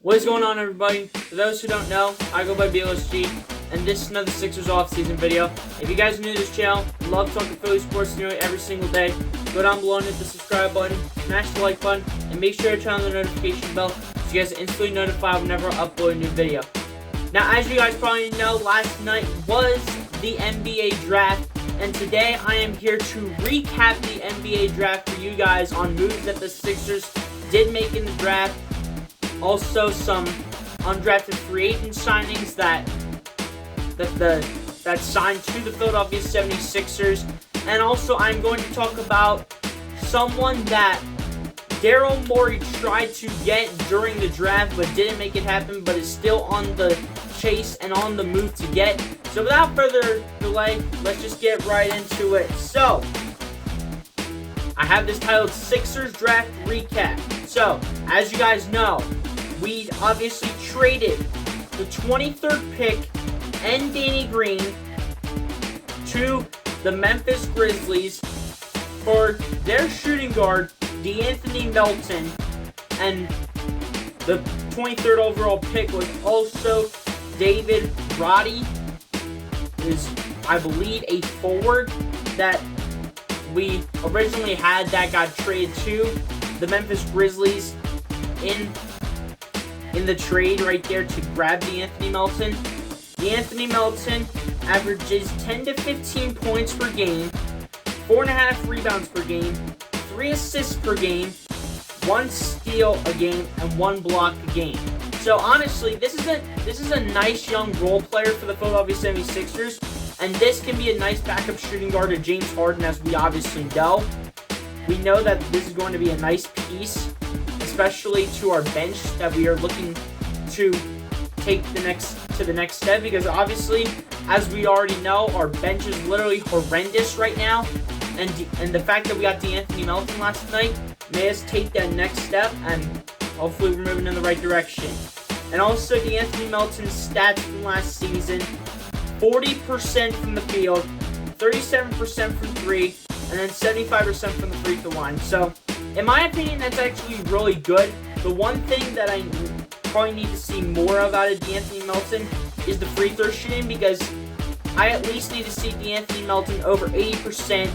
What is going on, everybody? For those who don't know, I go by BLSG, and this is another Sixers off-season video. If you guys are new to this channel and love talking Philly sports nearly every single day, go down below and hit the subscribe button, smash the like button, and make sure to turn on the notification bell so you guys are instantly notified whenever I upload a new video. Now, as you guys probably know, last night was the NBA draft, and today I am here to recap the NBA draft for you guys on moves that the Sixers did make in the draft. Also, some undrafted free agent signings that signed to the Philadelphia 76ers. And also, I'm going to talk about someone that Daryl Morey tried to get during the draft but didn't make it happen, but is still on the chase and on the move to get. So without further delay, let's just get right into it. So, I have this titled Sixers Draft Recap. So, as you guys know, we obviously traded the 23rd pick and Danny Green to the Memphis Grizzlies for their shooting guard, DeAnthony Melton, and the 23rd overall pick was also David Roddy, is, I believe, a forward that we originally had that got traded to the Memphis Grizzlies in the trade right there to grab DeAnthony Melton. DeAnthony Melton averages 10 to 15 points per game, 4.5 rebounds per game, 3 assists per game, 1 steal a game, and 1 block a game. So honestly, this is a nice young role player for the Philadelphia 76ers, and this can be a nice backup shooting guard to James Harden, as we obviously know. We know that this is going to be a nice piece, especially to our bench that we are looking to take to the next step, because obviously, as we already know, our bench is literally horrendous right now, and the fact that we got DeAnthony Melton last night made us take that next step, and hopefully we're moving in the right direction. And also, DeAnthony Melton's stats from last season: 40% from the field, 37% from 3, and then 75% from the free throw line. So, in my opinion, that's actually really good. The one thing that I probably need to see more of out of DeAnthony Melton is the free throw shooting, because I at least need to see DeAnthony Melton over 80%.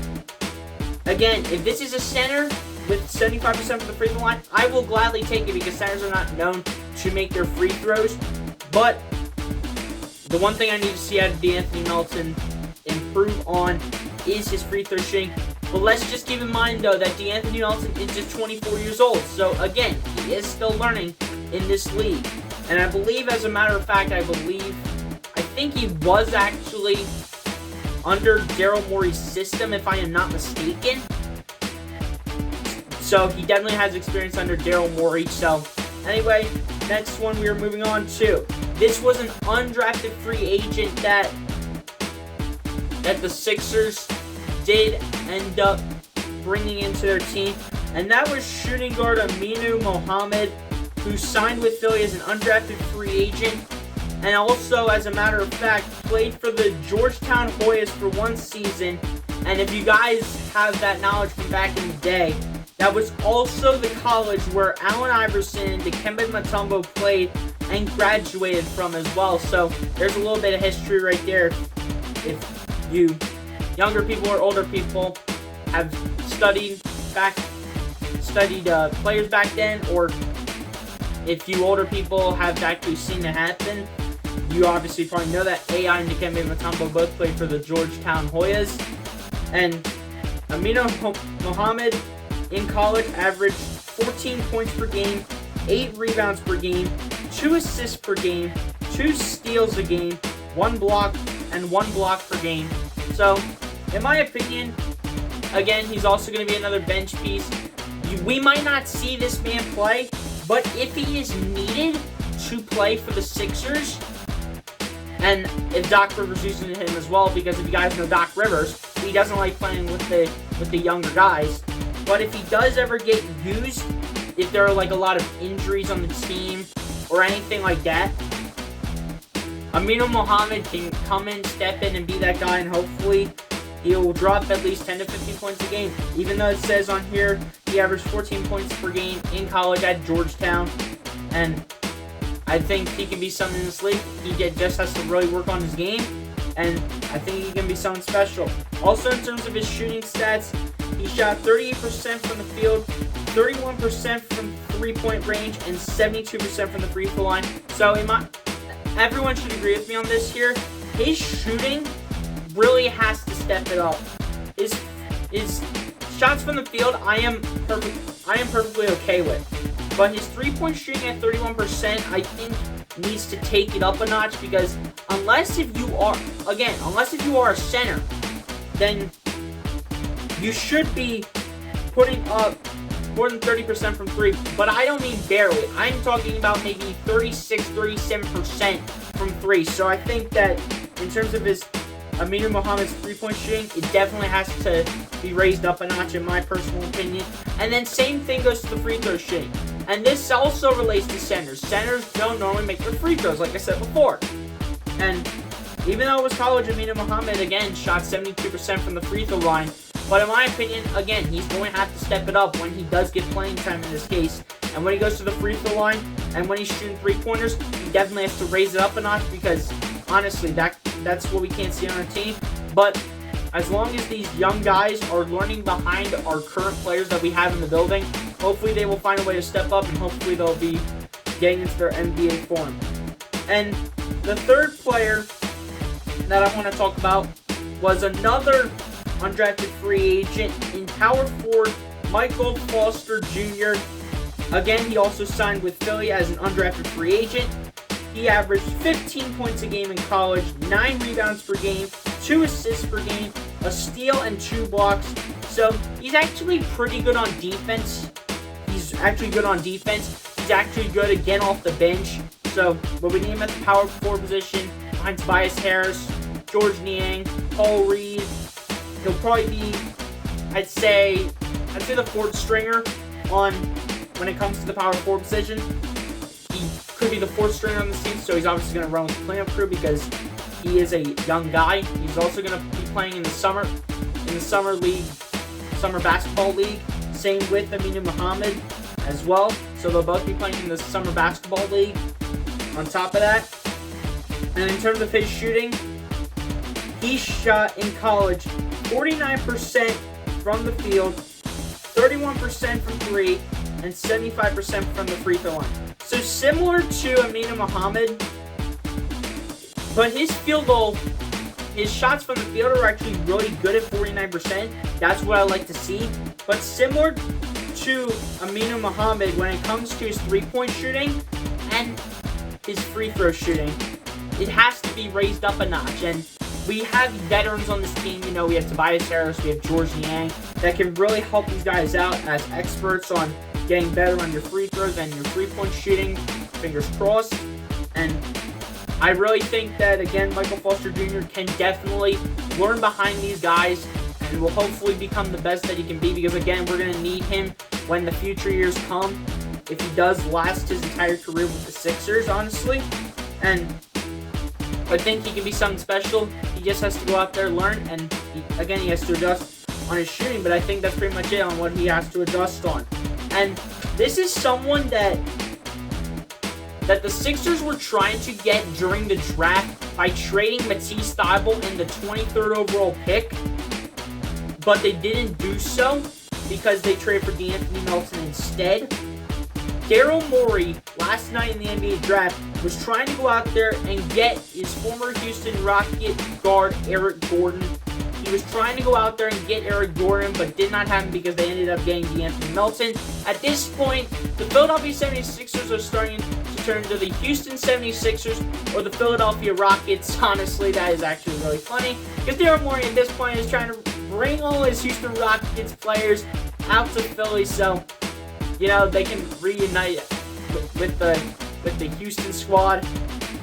Again, if this is a center with 75% from the free throw line, I will gladly take it, because centers are not known to make their free throws. But the one thing I need to see out of DeAnthony Melton improve on is his free throw shooting. But let's just keep in mind, though, that DeAnthony Melton is just 24 years old. So, again, he is still learning in this league. And I believe, as a matter of fact, I think he was actually under Daryl Morey's system, if I am not mistaken. So, he definitely has experience under Daryl Morey. So, anyway, next one we are moving on to. This was an undrafted free agent that the Sixers did end up bringing into their team, and that was shooting guard Aminu Mohammed, who signed with Philly as an undrafted free agent, and also, as a matter of fact, played for the Georgetown Hoyas for 1 season. And if you guys have that knowledge from back in the day, that was also the college where Allen Iverson and Dikembe Mutombo played and graduated from as well. So there's a little bit of history right there. If you younger people or older people have studied players back then, or if you older people have actually seen it happen, you obviously probably know that AI and Dikembe Mutombo both played for the Georgetown Hoyas. And Aminu Mohammed in college averaged 14 points per game, 8 rebounds per game, 2 assists per game, 2 steals a game, 1 block, and 1 block per game. So, in my opinion, again, he's also going to be another bench piece. We might not see this man play, but if he is needed to play for the Sixers, and if Doc Rivers using him as well, because if you guys know Doc Rivers, he doesn't like playing with the younger guys. But if he does ever get used, if there are like a lot of injuries on the team or anything like that, Aminu Mohammed can come in, step in, and be that guy, and hopefully he'll drop at least 10 to 15 points a game. Even though it says on here he averaged 14 points per game in college at Georgetown. And I think he can be something in this league. He just has to really work on his game, and I think he can be something special. Also, in terms of his shooting stats, he shot 38% from the field, 31% from three-point range, and 72% from the free throw line. So everyone should agree with me on this here. His shooting really has to step it up. His shots from the field, I am perfectly okay with. But his three-point shooting at 31%, I think, needs to take it up a notch, because unless if you are a center, then you should be putting up more than 30% from three. But I don't mean barely. I'm talking about maybe 36, 37% from three. So I think that in terms of Aminu Mohammed's three-point shooting, it definitely has to be raised up a notch in my personal opinion. And then same thing goes to the free throw shooting. And this also relates to centers. Centers don't normally make their free throws, like I said before. And even though it was college, Aminu Mohammed, again, shot 72% from the free throw line. But in my opinion, again, he's going to have to step it up when he does get playing time in this case. And when he goes to the free throw line, and when he's shooting three-pointers, he definitely has to raise it up a notch, because, honestly, that's what we can't see on our team. But as long as these young guys are learning behind our current players that we have in the building, hopefully they will find a way to step up, and hopefully they'll be getting into their NBA form. And the third player that I want to talk about was another undrafted free agent in power forward Michael Foster Jr. Again, he also signed with Philly as an undrafted free agent. He averaged 15 points a game in college, 9 rebounds per game, 2 assists per game, a steal, and 2 blocks. So he's actually pretty good on defense. He's actually good again off the bench. So when we need him at the power forward position, behind Tobias Harris, Georges Niang, Paul Reed, he'll probably be, I'd say the fourth stringer when it comes to the power forward position. He could be the fourth stringer on the team, so he's obviously going to run with the cleanup crew because he is a young guy. He's also going to be playing in the summer basketball league. Same with Aminu Mohammed as well. So they'll both be playing in the summer basketball league. On top of that, and in terms of his shooting, he shot in college 49% from the field, 31% from three, and 75% from the free throw line. So similar to Aminu Mohammed, but his shots from the field are actually really good at 49%. That's what I like to see. But similar to Aminu Mohammed, when it comes to his three-point shooting and his free throw shooting, it has to be raised up a notch. And we have veterans on this team. You know, we have Tobias Harris, we have Georges Niang, that can really help these guys out as experts on getting better on your free throws and your three-point shooting. Fingers crossed. And I really think that, again, Michael Foster Jr. can definitely learn behind these guys and will hopefully become the best that he can be, because, again, we're going to need him when the future years come, if he does last his entire career with the Sixers, honestly. And I think he can be something special. He just has to go out there, learn, and he has to adjust on his shooting, but I think that's pretty much it on what he has to adjust on. And this is someone that the Sixers were trying to get during the draft by trading Matisse Thybulle in the 23rd overall pick, but they didn't do so because they traded for De'Anthony Melton instead. Daryl Morey, last night in the NBA draft, was trying to go out there and get his former Houston Rocket guard, Eric Gordon. He was trying to go out there and get Eric Gordon, but did not happen because they ended up getting De'Anthony Melton. At this point, the Philadelphia 76ers are starting to turn into the Houston 76ers or the Philadelphia Rockets. Honestly, that is actually really funny, because Daryl Morey at this point is trying to bring all his Houston Rockets players out to Philly, so you know they can reunite with the Houston squad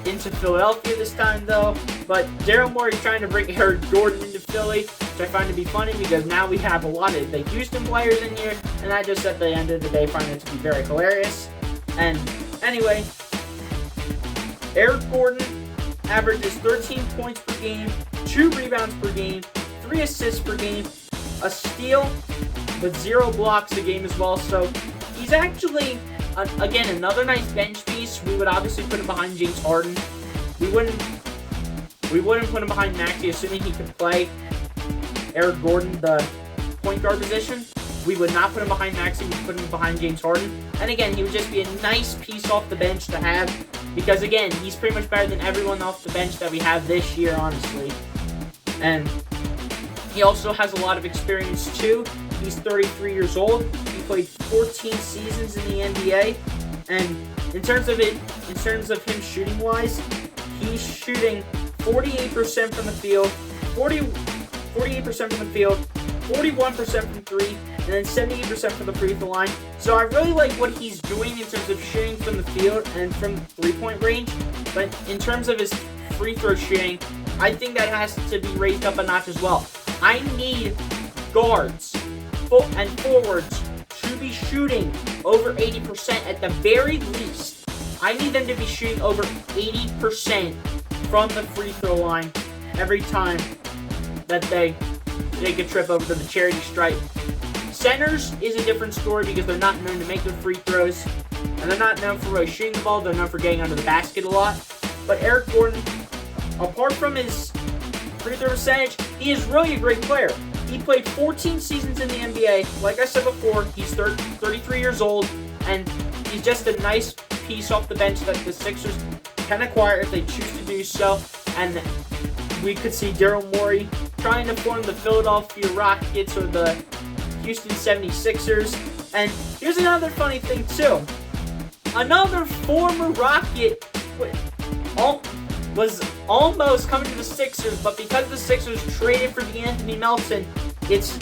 into Philadelphia this time, though. But Daryl Morey trying to bring Eric Gordon into Philly, which I find to be funny because now we have a lot of the Houston players in here, and I just at the end of the day find it to be very hilarious. And anyway, Eric Gordon averages 13 points per game, 2 rebounds per game, 3 assists per game, a steal, with 0 blocks a game as well. So he's actually, again, another nice bench piece. We would obviously put him behind James Harden. We wouldn't put him behind Maxey, assuming he could play Eric Gordon, the point guard position. We would not put him behind Maxey. We'd put him behind James Harden. And again, he would just be a nice piece off the bench to have. Because again, he's pretty much better than everyone off the bench that we have this year, honestly. And he also has a lot of experience too. He's 33 years old. He played 14 seasons in the NBA. And in terms of him shooting wise, he's shooting 48% from the field, 48% from the field, 41% from three, and then 78% from the free throw line. So I really like what he's doing in terms of shooting from the field and from three-point range. But in terms of his free throw shooting, I think that has to be raised up a notch as well. I need guards and forwards to be shooting over 80% at the very least. I need them to be shooting over 80% from the free throw line every time that they take a trip over to the charity stripe. Centers is a different story because they're not known to make their free throws, and they're not known for really shooting the ball. They're known for getting under the basket a lot. But Eric Gordon, apart from his free throw percentage, he is really a great player. He played 14 seasons in the NBA. Like I said before, he's 33 years old, and he's just a nice piece off the bench that the Sixers can acquire if they choose to do so. And we could see Daryl Morey trying to form the Philadelphia Rockets or the Houston 76ers. And here's another funny thing too. Another former Rocket was almost coming to the Sixers, but because the Sixers traded for DeAnthony Melton, it's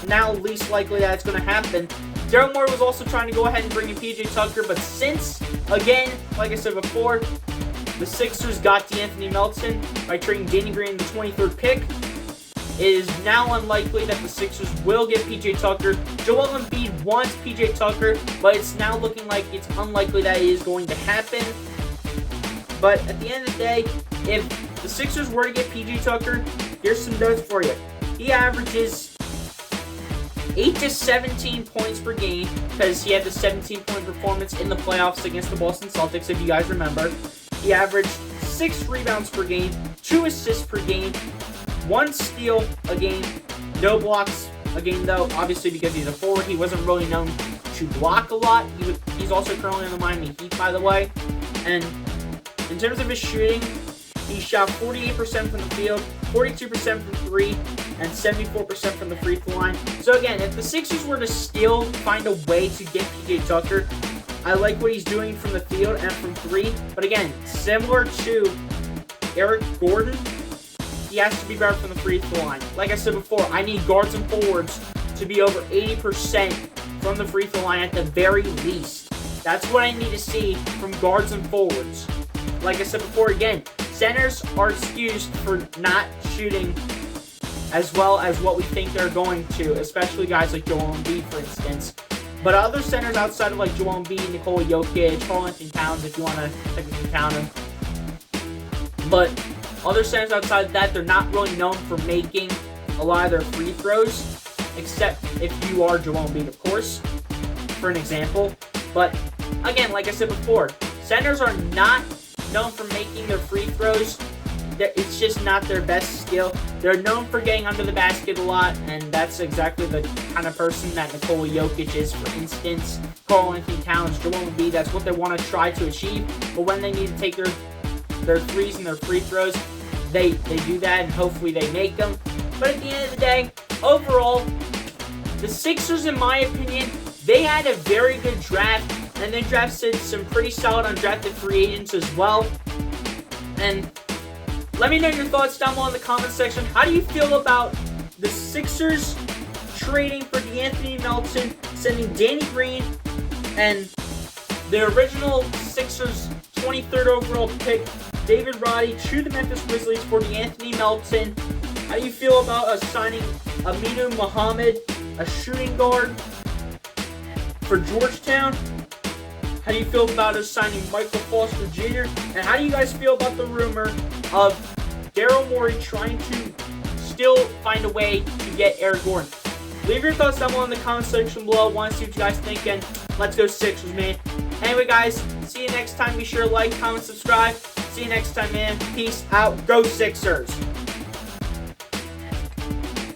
now least likely that it's going to happen. Daryl Morey was also trying to go ahead and bring in PJ Tucker, but since, again, like I said before, the Sixers got DeAnthony Melton by trading Danny Green the 23rd pick, it is now unlikely that the Sixers will get PJ Tucker. Joel Embiid wants PJ Tucker, but it's now looking like it's unlikely that it is going to happen. But at the end of the day, if the Sixers were to get PJ Tucker, here's some notes for you. He averages 8 to 17 points per game because he had the 17-point performance in the playoffs against the Boston Celtics, if you guys remember. He averaged 6 rebounds per game, 2 assists per game, 1 steal a game, no blocks a game though, obviously because he's a forward. He wasn't really known to block a lot. He's also currently on the Miami Heat, by the way. And in terms of his shooting, he shot 48% from the field, 42% from three, and 74% from the free throw line. So again, if the Sixers were to still find a way to get PJ Tucker, I like what he's doing from the field and from three. But again, similar to Eric Gordon, he has to be better from the free throw line. Like I said before, I need guards and forwards to be over 80% from the free throw line at the very least. That's what I need to see from guards and forwards. Like I said before, again, centers are excused for not shooting as well as what we think they're going to, especially guys like Joel Embiid, for instance. But other centers outside of like Joel Embiid, Nikola Jokic, Karl-Anthony Towns, if you want to technically count him. But other centers outside of that, they're not really known for making a lot of their free throws, except if you are Joel Embiid, of course, for an example. But again, like I said before, centers are not known for making their free throws. It's just not their best skill. They're known for getting under the basket a lot, and that's exactly the kind of person that Nikola Jokic is, for instance. Karl-Anthony Towns, Joel Embiid, that's what they want to try to achieve. But when they need to take their threes and their free throws, they do that, and hopefully they make them. But at the end of the day, overall, the Sixers, in my opinion, they had a very good draft, and they drafted some pretty solid undrafted free agents as well. And let me know your thoughts down below in the comment section. How do you feel about the Sixers trading for DeAnthony Melton, sending Danny Green and the original Sixers 23rd overall pick, David Roddy, to the Memphis Grizzlies for DeAnthony Melton? How do you feel about us signing Aminu Mohammed, a shooting guard, for Georgetown? How do you feel about us signing Michael Foster Jr.? And how do you guys feel about the rumor of Daryl Morey trying to still find a way to get Eric Gordon? Leave your thoughts down below in the comment section below. I want to see what you guys think. And Let's go Sixers, man. Anyway, guys, see you next time. Be sure to like, comment, subscribe. See you next time, man. Peace out. Go Sixers.